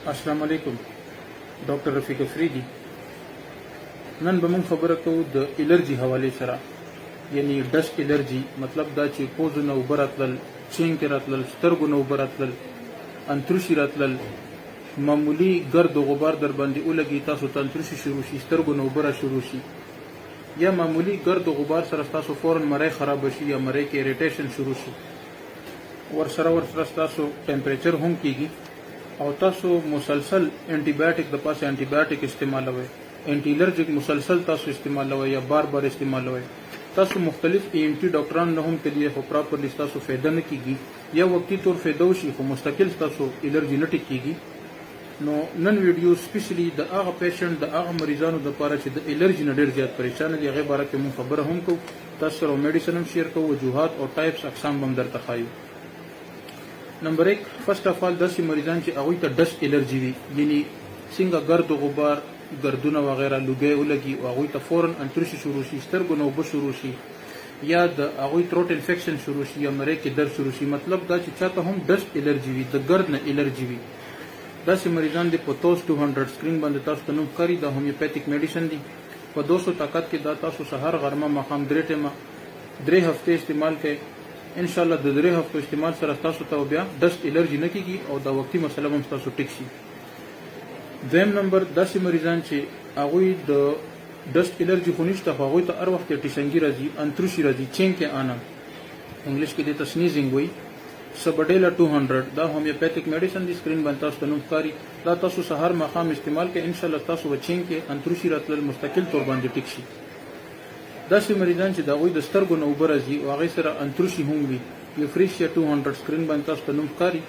السلام علیکم. ډاکټر رفیق افریدي. نن به موږ خبره کوو د الرجی حواله سره، یعنی ډسټ الرجی. مطلب دا چې پوزونه اوبه راتلل، چینکې راتلل، سترګو نه اوبه راتلل، انتروشي راتلل، معمولی ګرد و غبار در باندې ولګي، تاسو ته انتروشي شروع شي، سترګو نه اوبه را شروع شي، یا معمولی ګرد و غبار سره تاسو فورا مری خراب شي یا مری کې اریټیشن شروع شي. ورسره تاسو ټمپریچر هم کیږي او تاسو مسلسل انټي بایوټیک د پاسه انټي بایوټیک استعمالوي، انټي الرجیک مسلسل تاسو استعمالوي یا بار استعمالوي. تاسو مختلف ENT ډاکټران نه هم کړي خو پراپرلی تاسو فایده نه کیږي یا وقتی طور فایده وشي خو مستقل تاسو الرجی نه ټیکيږي. نو نن ویډیو سپیشلی د هغه پیشنټ د هغه مریضانو د لپاره چې د الرجی نه ډیر زیات پریشان دي، هغه باره کې مون خبره هم کوو، تاسو سره میډیسن هم شیر کوو، وجوهات او ټایپس اقسام هم درته ښایو. نمبر 1، فرست اف آل داسې مریضان چې هغوی ته ډسټ الرجی وي، یعنی څنګه ګرد و غبار، ګردونه وغیره لوګي ولګي او هغوی ته فورا انتروشي شروع شي، سترګو نه اوبه شروع شي، یا د هغوی تروټ انفیکشن شروع شي یا مرۍ کې درد شروع شي. مطلب دا چې چاته هم ډسټ الرجی وي، د ګرد نه الرجی وي، داسې مریضان دي. په توس 200 سکرین باندې تاسو ته نوم ښکاري، دا هومیوپیتیک میډیسن دي. په 200 طاقت کې دا تاسو سهار غرمه ماښام 3 ټیمه 3 هفته استعمال کړئ. ان شاء الله د 3 هفتو استعمال سره تاسو ته بیا ډسټ الرجی نه کیږي او دا وقتی مسله هم تاسو ټیک شي. دویم نمبر، داسې مریضان چې هغوی د ډسټ الرجی خو نشته، خو هغوی ته هر وخت ټیشنګي راځي، انتروشي راځي، چینکې آنا، انګلیش کې دې ته سنیزینګ وایي. سبډیلا 200 دا هومیوپیتیک میډیسن دی، سکرین باندې تاسو ته نوم ښکاري. دا تاسو سهار ماښام استعمال کړئ، ان شاء الله تاسو به چینکې انتروشي راتلل مستقل طور باندې ټیک شي. داسې مریضان چې د هغوی د سترګو نه اوبه راځي او هغې سره انتروشي هم وي، یوفریشیا 200 سکرین باندې تاسو ته نوم ښکاري.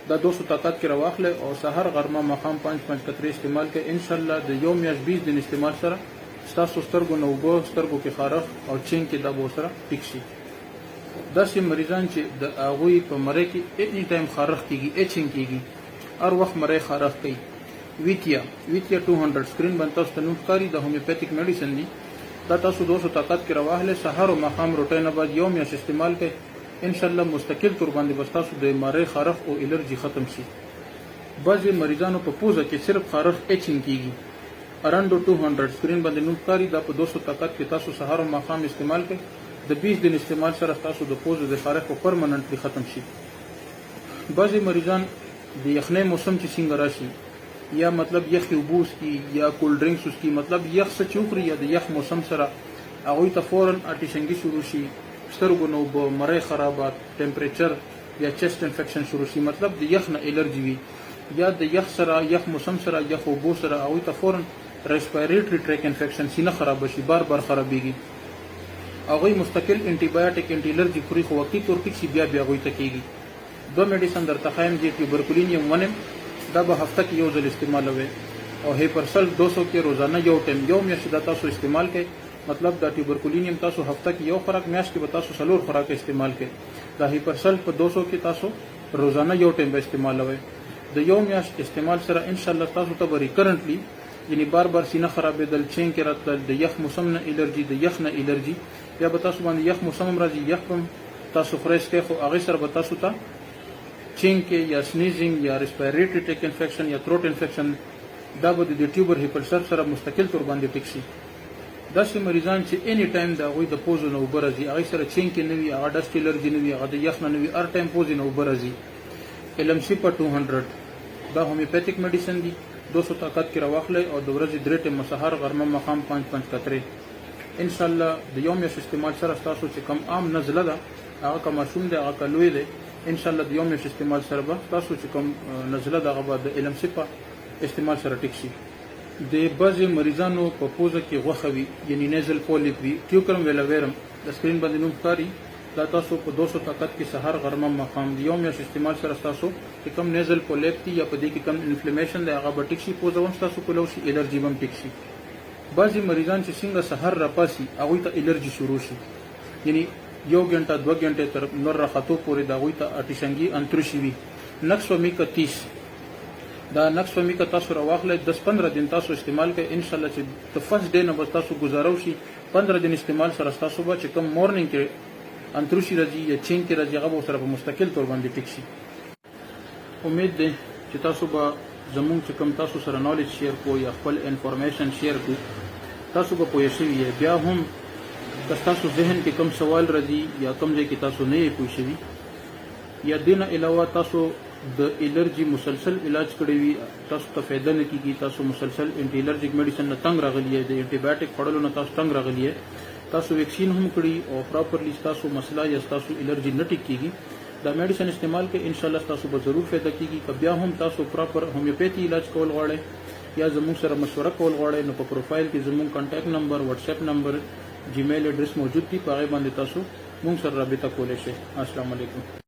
دا 200 طاقت کې راواخلئ او سهار غرمه ماښام 5 قطرې استعمال کړئ. ان شاء الله د یو میاشت 20 دن استعمال سره ستاسو سترګو نه اوبه، سترګو کې خارښ او چینکې دا به ورسره ټیک شي. داسې مریضان چې د هغوی په مرۍ کې اني ټایم خارښ کیږي، ایچینګ کیږي، هر وخت مرۍ خارښ کوي، ویتیا 200 سکرین باندې تاسو ته نوم ښکاري. د هومیوپیتیک میډیسن دی، دا تاسو 200 طاقت کې راواخلئ، سهار او ماښام روټۍ نه بعد یو میاشت استعمال کړئ. ان شاء الله مستقل طور باندې بس تاسو د مرۍ خارښ او الرجی ختم شي. بعضې مریضانو په پوزه کې صرف خارښ ایچینګ کیږي، اراندو 200 سکرین باندې نوم ښکاري. دا په 200 طاقت کې تاسو سهار او ماښام استعمال کړئ. د 20 دن استعمال سره تاسو د پوزې د خارښ په پرمننټلی ختم شي. بعضې مریضان د یخنۍ موسم چې څنګه راشي، یا مطلب یخ اوبه وڅښي یا کولډ ډرینکس وڅښي، مطلب یخ څه چې وخوري یا د یخ موسم سره هغوی ته فورا اټیشنګي شروع شي، سترګو نه اوبه، مرۍ خرابات، ټمپریچر یا چیسټ انفیکشن شروع شي، مطلب د یخ نه الرجی وي، یا د یخ سره، یخ موسم سره، یخ اوبو سره هغوی ته فورا ریسپایریټري ټریک انفیکشن، سینه خرابه شي، بار خرابېږي. هغوی مستقل انټي بایوټیک انټي الرجی خوري خو وقتي طور ټیک شي، بیا هغوی ته کېږي. 2 میډیسن درته ښایم چې ټیوبرکولینیم 1 دا به هفته کې یو ځل استعمالوي او هیپرسل 200 کې روزانه یو ټایم یو میاشت دا تاسو استعمال کړئ. مطلب دا ټیوبرکولینیم تاسو هفته کې یو خوراک، میاشت کې به تاسو 4 خوراک استعمال کړئ. دا هیپرسل په 200 کې تاسو روزانه یو ټایم به استعمالوي. د یو میاشت استعمال سره ان شاء الله تاسو ته به ریکرنټلی، یعنی بار سینه خرابېدل، چینکې راتلل، د یخ موسم نه الرجی، د یخ نه الرجی، یا به تاسو باندې یخ موسم هم راځي، یخ هم تاسو خورئ څکئ، خو هغې سره به تاسو ته چینکې یا سنیزینګ یا ریسپایریټري ټریک انفیکشن یا تروټ انفیکشن دا به د ټیوبر هیپرسل سره مستقل طور باندې ټیک شي. داسې مریضان چې اني ټایم د هغوی د پوزو نه اوبه راځي، هغې سره چینکې نه وي، هغه ډسټ الرجي نه وي، هغه د یخ نه وي، هر ټایم پوزې نه اوبه راځي. LMC 200 دا هومیوپیتیک میډیسن دی، 200 طاقت کې راواخلئ او د ورځې 3 ټیمه سهار غرمه ماښام 5 قطرې. ان شاء الله د یو میاشت استعمال سره تاسو چې کم عام نزله ده، هغه که ماشوم دی هغه که لوی دی، ان شاء الله د یو میاشت استعمال سره به تاسو چې کوم نزله ده هغه به د LMC په استعمال سره ټیک شي. د بعضې مریضانو په پوزه کې غوښه وي، یعنی نیزل پولیپ وي، ټیوکرم ویلاویرم د سکرین باندې نوم ښکاري. دا تاسو په 200 طاقت کې سهار غرمه ماښام د یو میاشت استعمال سره تاسو چې کوم نیزل پولیپ دي یا په دې کې کوم انفلیمیشن دی هغه به ټیک شي، پوزه هم ستاسو کولو شي، الرجي به هم ټیک شي. بعضې مریضان چې څنګه سهار راپاسي هغوی ته الرجي شروع شي، یعنی 1 غنټه 2 غنټې تر نور راختو پورې د هغوی ته اټیشنګي انتروشي وي. نقص ومیکا 30 دا نقص ومیکا تاسو راواخلئ، 10-15 دن تاسو استعمال کړئ. ان شاء الله چې د فرست ډے نه به تاسو ګزاره وشي، 15 دن استعمال سره تاسو به چې کوم مورنینګ کې انتروشي راځي یا چینکې راځي هغه به سره په مستقل طور باندې ټیک شي. امید دی چې تاسو به زمونږ چې کوم تاسو سره نالج شیر کو یا خپل انفارمیشن شیر کو تاسو به پوه شوي یې. بیا هم که تاسو ذهن کې کوم سوال راځي یا کوم ځای کې تاسو نه یې پوه شوي یا دینه علاوه تاسو د الرجی مسلسل علاج کړی وي تاسو ته فایده نه کیږي تاسو مسلسل انټي الرجیک میډیسن نه تنګ راغلی یې د انټي بایوټیک خوړلو نه تاسو تنګ راغلی یې تاسو ویکسین هم کړی او پراپرلی تاسو مسله یا تاسو الرجی نه ټیک کیږي دا میډیسن استعمال کې ان شاء الله تاسو به ضرور فایده کیږي. که بیا هم تاسو پراپر هومیوپیتھی علاج کول غواړئ یا زموږ سره مشوره کول غواړئ نو په پروفایل کې زموږ کانټیکټ نمبر واتس اپ نمبر جیمیل ایډریس موجود دی په هغه باندې تاسو موږ سره رابطه کولای شئ. السلام علیکم.